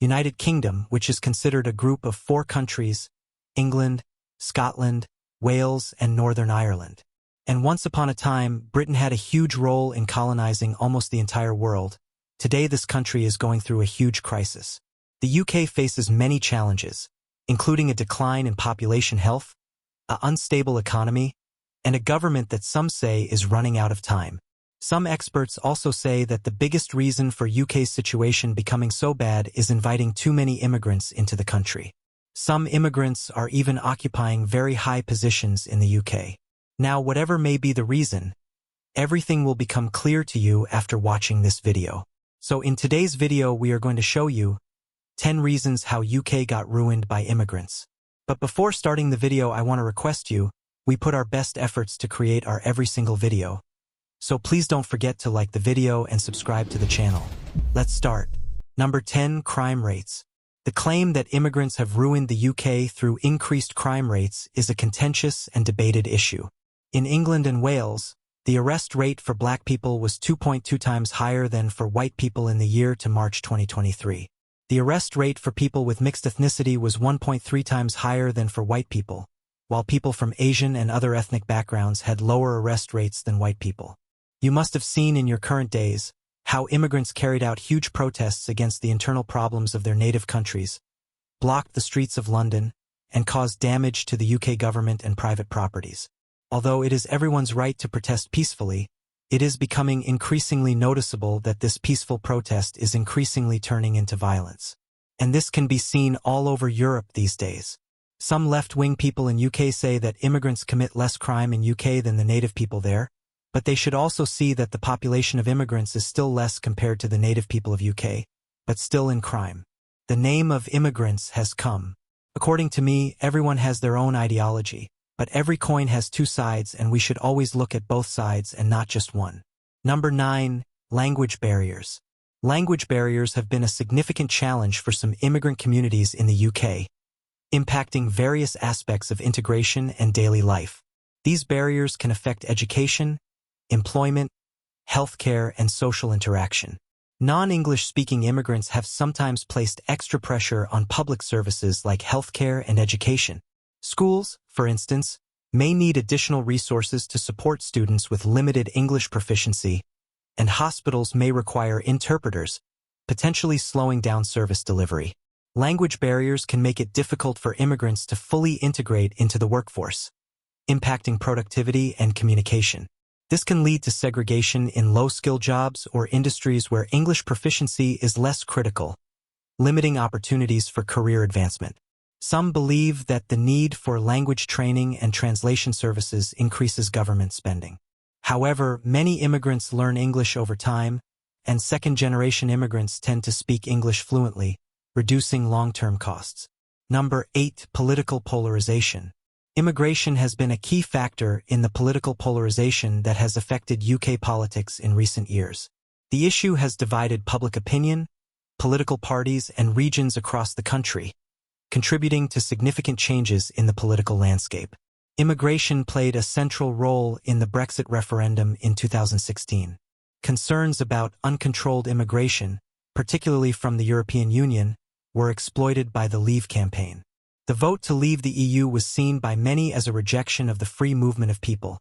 United Kingdom, which is considered a group of 4 countries, England, Scotland, Wales, and Northern Ireland. And once upon a time, Britain had a huge role in colonizing almost the entire world. Today, this country is going through a huge crisis. The UK faces many challenges, including a decline in population health, an unstable economy, and a government that some say is running out of time. Some experts also say that the biggest reason for UK's situation becoming so bad is inviting too many immigrants into the country. Some immigrants are even occupying very high positions in the UK. Now, whatever may be the reason, everything will become clear to you after watching this video. So in today's video, we are going to show you 10 reasons how UK got ruined by immigrants. But before starting the video, I want to request you, we put our best efforts to create our every single video. So please don't forget to like the video and subscribe to the channel. Let's start. Number 10, crime rates. The claim that immigrants have ruined the UK through increased crime rates is a contentious and debated issue. In England and Wales, the arrest rate for black people was 2.2 times higher than for white people in the year to March 2023. The arrest rate for people with mixed ethnicity was 1.3 times higher than for white people, while people from Asian and other ethnic backgrounds had lower arrest rates than white people. You must have seen in your current days how immigrants carried out huge protests against the internal problems of their native countries, blocked the streets of London, and caused damage to the UK government and private properties. Although it is everyone's right to protest peacefully, it is becoming increasingly noticeable that this peaceful protest is increasingly turning into violence. And this can be seen all over Europe these days. Some left-wing people in UK say that immigrants commit less crime in UK than the native people there, but they should also see that the population of immigrants is still less compared to the native people of UK, but still in crime. The name of immigrants has come. According to me, everyone has their own ideology. But every coin has 2 sides, and we should always look at both sides and not just one. Number 9, language barriers. Language barriers have been a significant challenge for some immigrant communities in the UK, impacting various aspects of integration and daily life. These barriers can affect education, employment, healthcare, and social interaction. Non-English speaking immigrants have sometimes placed extra pressure on public services like healthcare and education. Schools, for instance, may need additional resources to support students with limited English proficiency, and hospitals may require interpreters, potentially slowing down service delivery. Language barriers can make it difficult for immigrants to fully integrate into the workforce, impacting productivity and communication. This can lead to segregation in low-skill jobs or industries where English proficiency is less critical, limiting opportunities for career advancement. Some believe that the need for language training and translation services increases government spending. However, many immigrants learn English over time, and second-generation immigrants tend to speak English fluently, reducing long-term costs. Number 8, political polarization. Immigration has been a key factor in the political polarization that has affected UK politics in recent years. The issue has divided public opinion, political parties, and regions across the country, contributing to significant changes in the political landscape. Immigration played a central role in the Brexit referendum in 2016. Concerns about uncontrolled immigration, particularly from the European Union, were exploited by the Leave campaign. The vote to leave the EU was seen by many as a rejection of the free movement of people,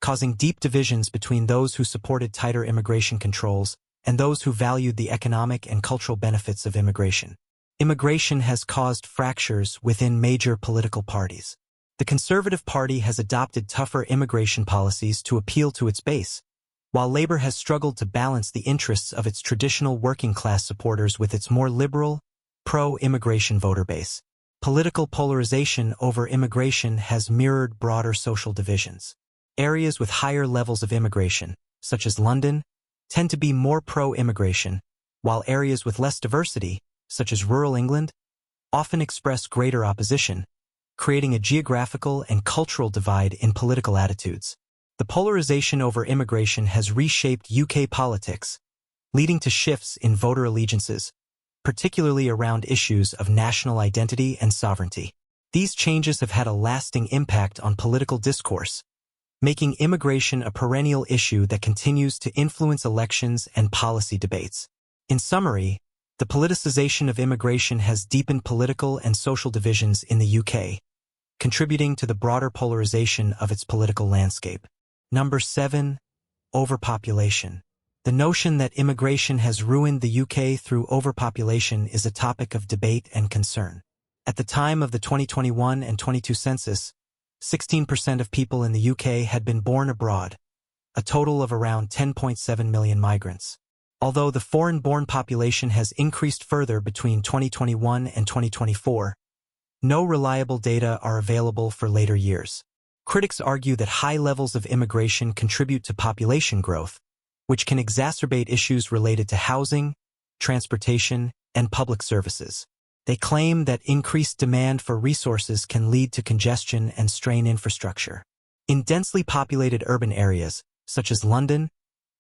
causing deep divisions between those who supported tighter immigration controls and those who valued the economic and cultural benefits of immigration. Immigration has caused fractures within major political parties. The Conservative Party has adopted tougher immigration policies to appeal to its base, while Labour has struggled to balance the interests of its traditional working-class supporters with its more liberal, pro-immigration voter base. Political polarization over immigration has mirrored broader social divisions. Areas with higher levels of immigration, such as London, tend to be more pro-immigration, while areas with less diversity, such as rural England, often express greater opposition, creating a geographical and cultural divide in political attitudes. The polarization over immigration has reshaped UK politics, leading to shifts in voter allegiances, particularly around issues of national identity and sovereignty. These changes have had a lasting impact on political discourse, making immigration a perennial issue that continues to influence elections and policy debates. In summary, The politicization of immigration has deepened political and social divisions in the UK, contributing to the broader polarization of its political landscape. Number 7. Overpopulation. The notion that immigration has ruined the UK through overpopulation is a topic of debate and concern. At the time of the 2021 and 22 census, 16% of people in the UK had been born abroad, a total of around 10.7 million migrants. Although the foreign-born population has increased further between 2021 and 2024, no reliable data are available for later years. Critics argue that high levels of immigration contribute to population growth, which can exacerbate issues related to housing, transportation, and public services. They claim that increased demand for resources can lead to congestion and strain infrastructure. In densely populated urban areas, such as London,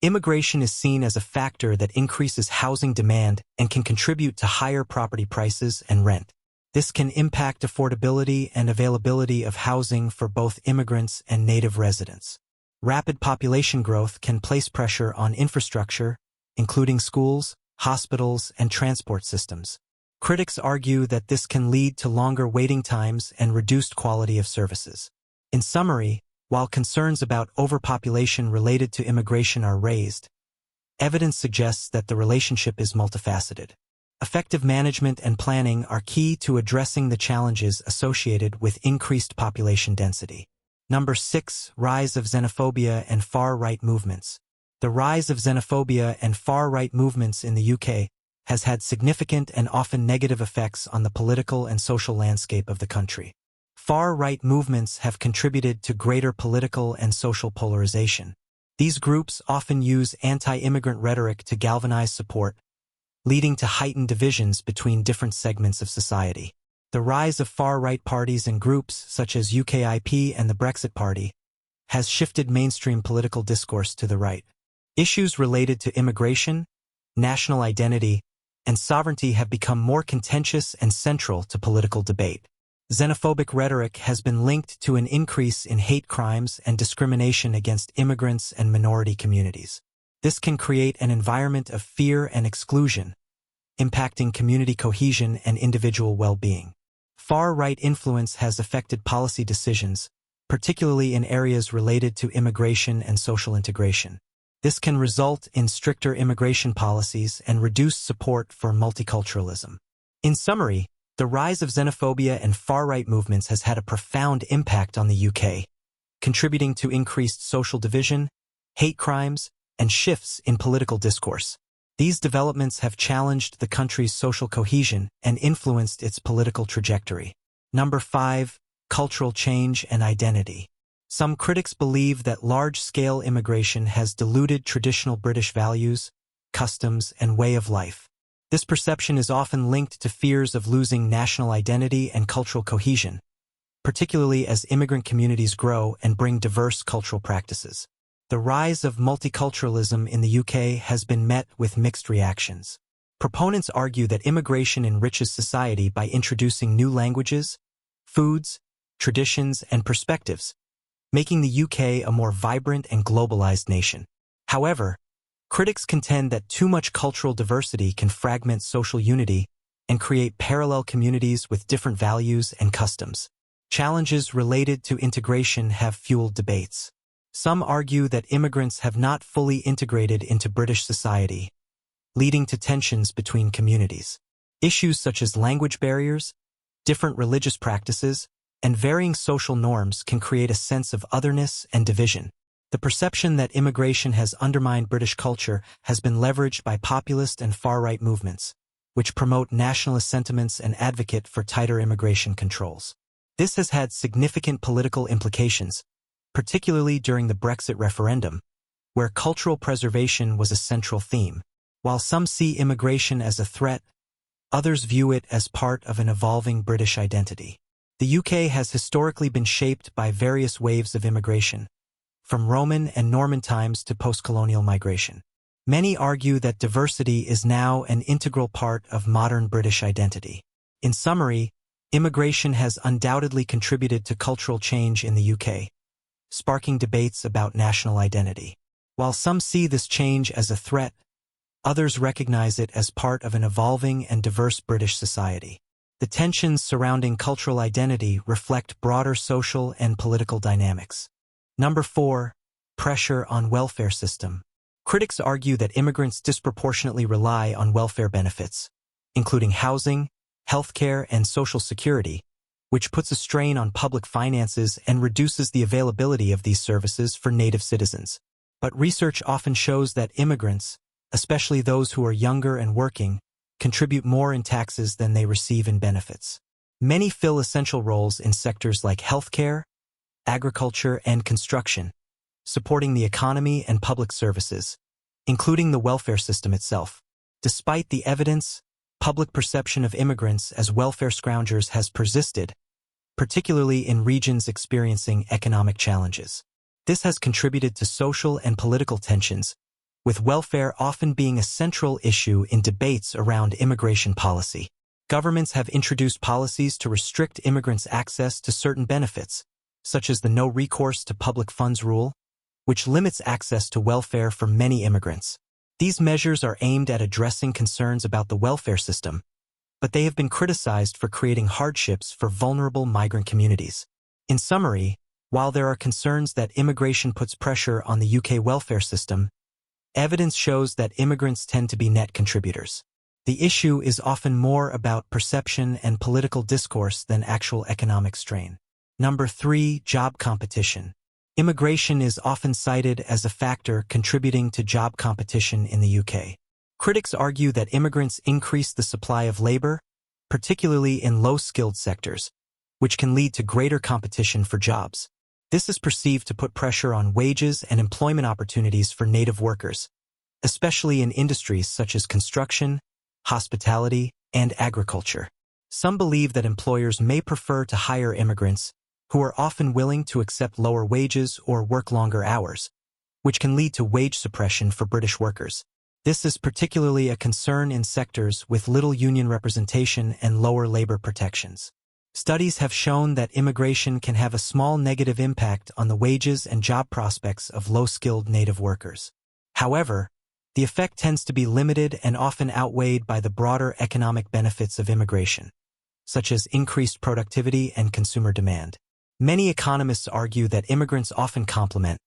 immigration is seen as a factor that increases housing demand and can contribute to higher property prices and rent. This can impact affordability and availability of housing for both immigrants and native residents. Rapid population growth can place pressure on infrastructure, including schools, hospitals, and transport systems. Critics argue that this can lead to longer waiting times and reduced quality of services. In summary, while concerns about overpopulation related to immigration are raised, evidence suggests that the relationship is multifaceted. Effective management and planning are key to addressing the challenges associated with increased population density. Number 6. Rise of xenophobia and far-right movements. The rise of xenophobia and far-right movements in the UK has had significant and often negative effects on the political and social landscape of the country. Far-right movements have contributed to greater political and social polarization. These groups often use anti-immigrant rhetoric to galvanize support, leading to heightened divisions between different segments of society. The rise of far-right parties and groups such as UKIP and the Brexit Party has shifted mainstream political discourse to the right. Issues related to immigration, national identity, and sovereignty have become more contentious and central to political debate. Xenophobic rhetoric has been linked to an increase in hate crimes and discrimination against immigrants and minority communities. This can create an environment of fear and exclusion, impacting community cohesion and individual well-being. Far-right influence has affected policy decisions, particularly in areas related to immigration and social integration. This can result in stricter immigration policies and reduced support for multiculturalism. In summary, the rise of xenophobia and far-right movements has had a profound impact on the UK, contributing to increased social division, hate crimes, and shifts in political discourse. These developments have challenged the country's social cohesion and influenced its political trajectory. Number 5. Cultural change and identity. Some critics believe that large-scale immigration has diluted traditional British values, customs, and way of life. This perception is often linked to fears of losing national identity and cultural cohesion, particularly as immigrant communities grow and bring diverse cultural practices. The rise of multiculturalism in the UK has been met with mixed reactions. Proponents argue that immigration enriches society by introducing new languages, foods, traditions, and perspectives, making the UK a more vibrant and globalized nation. However, critics contend that too much cultural diversity can fragment social unity and create parallel communities with different values and customs. Challenges related to integration have fueled debates. Some argue that immigrants have not fully integrated into British society, leading to tensions between communities. Issues such as language barriers, different religious practices, and varying social norms can create a sense of otherness and division. The perception that immigration has undermined British culture has been leveraged by populist and far-right movements, which promote nationalist sentiments and advocate for tighter immigration controls. This has had significant political implications, particularly during the Brexit referendum, where cultural preservation was a central theme. While some see immigration as a threat, others view it as part of an evolving British identity. The UK has historically been shaped by various waves of immigration, from Roman and Norman times to post-colonial migration. Many argue that diversity is now an integral part of modern British identity. In summary, immigration has undoubtedly contributed to cultural change in the UK, sparking debates about national identity. While some see this change as a threat, Others recognize it as part of an evolving and diverse British society. The tensions surrounding cultural identity reflect broader social and political dynamics. Number 4. Pressure on welfare system. Critics argue that immigrants disproportionately rely on welfare benefits, including housing, healthcare, and social security, which puts a strain on public finances and reduces the availability of these services for native citizens. But research often shows that immigrants, especially those who are younger and working, contribute more in taxes than they receive in benefits. Many fill essential roles in sectors like healthcare, agriculture, and construction, supporting the economy and public services, including the welfare system itself. Despite the evidence, public perception of immigrants as welfare scroungers has persisted, particularly in regions experiencing economic challenges. This has contributed to social and political tensions, with welfare often being a central issue in debates around immigration policy. Governments have introduced policies to restrict immigrants' access to certain benefits, such as the no recourse to public funds rule, which limits access to welfare for many immigrants. These measures are aimed at addressing concerns about the welfare system, but they have been criticized for creating hardships for vulnerable migrant communities. In summary, while there are concerns that immigration puts pressure on the UK welfare system, evidence shows that immigrants tend to be net contributors. The issue is often more about perception and political discourse than actual economic strain. Number 3. Job competition. Immigration is often cited as a factor contributing to job competition in the UK. Critics argue that immigrants increase the supply of labor, particularly in low-skilled sectors, which can lead to greater competition for jobs. This is perceived to put pressure on wages and employment opportunities for native workers, especially in industries such as construction, hospitality, and agriculture. Some believe that employers may prefer to hire immigrants who are often willing to accept lower wages or work longer hours, which can lead to wage suppression for British workers. This is particularly a concern in sectors with little union representation and lower labor protections. Studies have shown that immigration can have a small negative impact on the wages and job prospects of low-skilled native workers. However, the effect tends to be limited and often outweighed by the broader economic benefits of immigration, such as increased productivity and consumer demand. Many economists argue that immigrants often complement,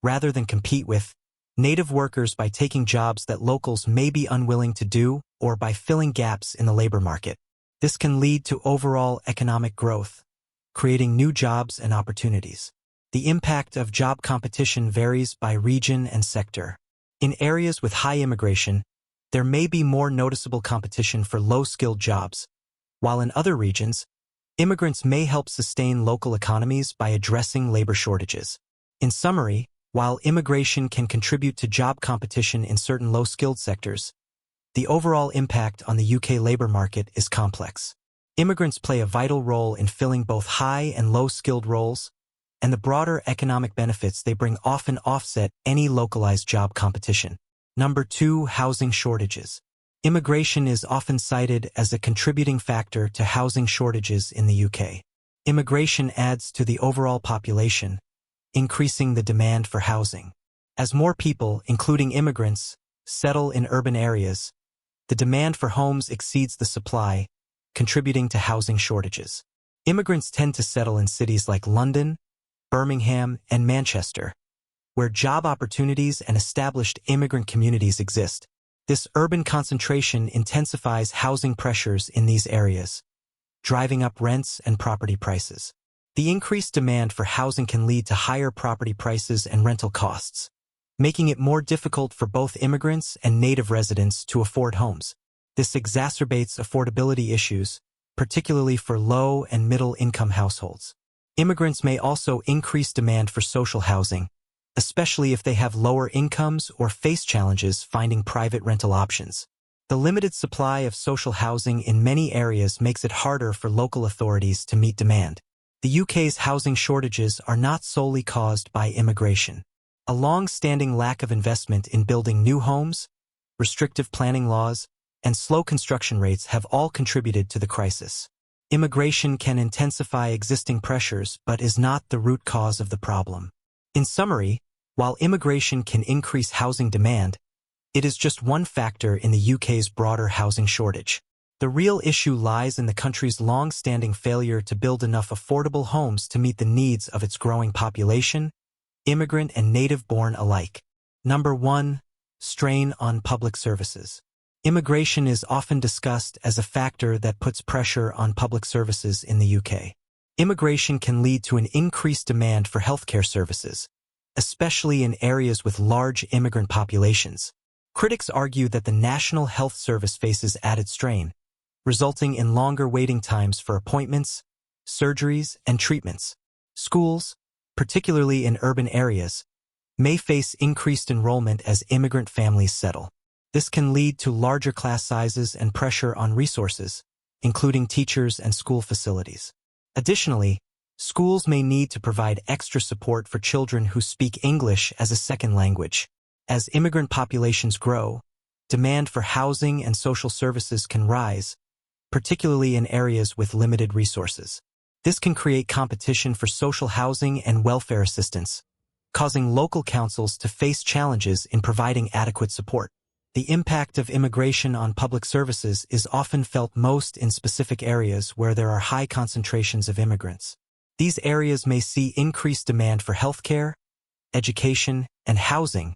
rather than compete with, native workers by taking jobs that locals may be unwilling to do or by filling gaps in the labor market. This can lead to overall economic growth, creating new jobs and opportunities. The impact of job competition varies by region and sector. In areas with high immigration, there may be more noticeable competition for low-skilled jobs, while in other regions, immigrants may help sustain local economies by addressing labor shortages. In summary, while immigration can contribute to job competition in certain low-skilled sectors, the overall impact on the UK labor market is complex. Immigrants play a vital role in filling both high and low-skilled roles, and the broader economic benefits they bring often offset any localized job competition. Number 2. Housing shortages. Immigration is often cited as a contributing factor to housing shortages in the UK. Immigration adds to the overall population, increasing the demand for housing. As more people, including immigrants, settle in urban areas, the demand for homes exceeds the supply, contributing to housing shortages. Immigrants tend to settle in cities like London, Birmingham, and Manchester, where job opportunities and established immigrant communities exist. This urban concentration intensifies housing pressures in these areas, driving up rents and property prices. The increased demand for housing can lead to higher property prices and rental costs, making it more difficult for both immigrants and native residents to afford homes. This exacerbates affordability issues, particularly for low and middle-income households. Immigrants may also increase demand for social housing, especially if they have lower incomes or face challenges finding private rental options. The limited supply of social housing in many areas makes it harder for local authorities to meet demand. The UK's housing shortages are not solely caused by immigration. A long-standing lack of investment in building new homes, restrictive planning laws, and slow construction rates have all contributed to the crisis. Immigration can intensify existing pressures but is not the root cause of the problem. In summary, while immigration can increase housing demand, It is just one factor in the UK's broader housing shortage. The real issue lies in the country's long-standing failure to build enough affordable homes to meet the needs of its growing population, immigrant and native-born alike. Number 1. Strain on public services. Immigration is often discussed as a factor that puts pressure on public services in the UK. Immigration can lead to an increased demand for healthcare services, especially in areas with large immigrant populations. Critics argue that the National Health Service faces added strain, resulting in longer waiting times for appointments, surgeries, and treatments. Schools, particularly in urban areas, may face increased enrollment as immigrant families settle. This can lead to larger class sizes and pressure on resources, including teachers and school facilities. Additionally, schools may need to provide extra support for children who speak English as a second language. As immigrant populations grow, demand for housing and social services can rise, particularly in areas with limited resources. This can create competition for social housing and welfare assistance, causing local councils to face challenges in providing adequate support. The impact of immigration on public services is often felt most in specific areas where there are high concentrations of immigrants. These areas may see increased demand for healthcare, education, and housing,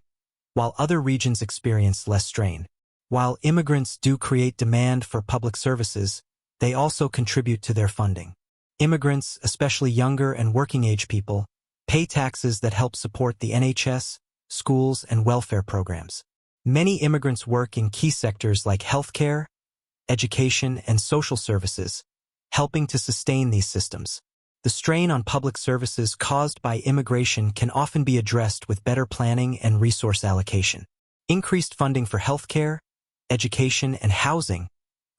while other regions experience less strain. While immigrants do create demand for public services, they also contribute to their funding. Immigrants, especially younger and working-age people, pay taxes that help support the NHS, schools, and welfare programs. Many immigrants work in key sectors like healthcare, education, and social services, helping to sustain these systems. The strain on public services caused by immigration can often be addressed with better planning and resource allocation. Increased funding for healthcare, education, and housing,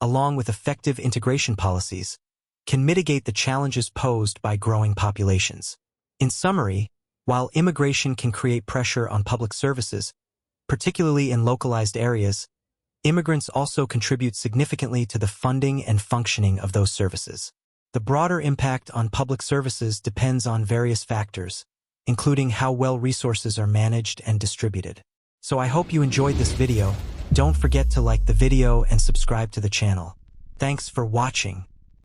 along with effective integration policies, can mitigate the challenges posed by growing populations. In summary, while immigration can create pressure on public services, particularly in localized areas, immigrants also contribute significantly to the funding and functioning of those services. The broader impact on public services depends on various factors, including how well resources are managed and distributed. So I hope you enjoyed this video. Don't forget to like the video and subscribe to the channel. Thanks for watching.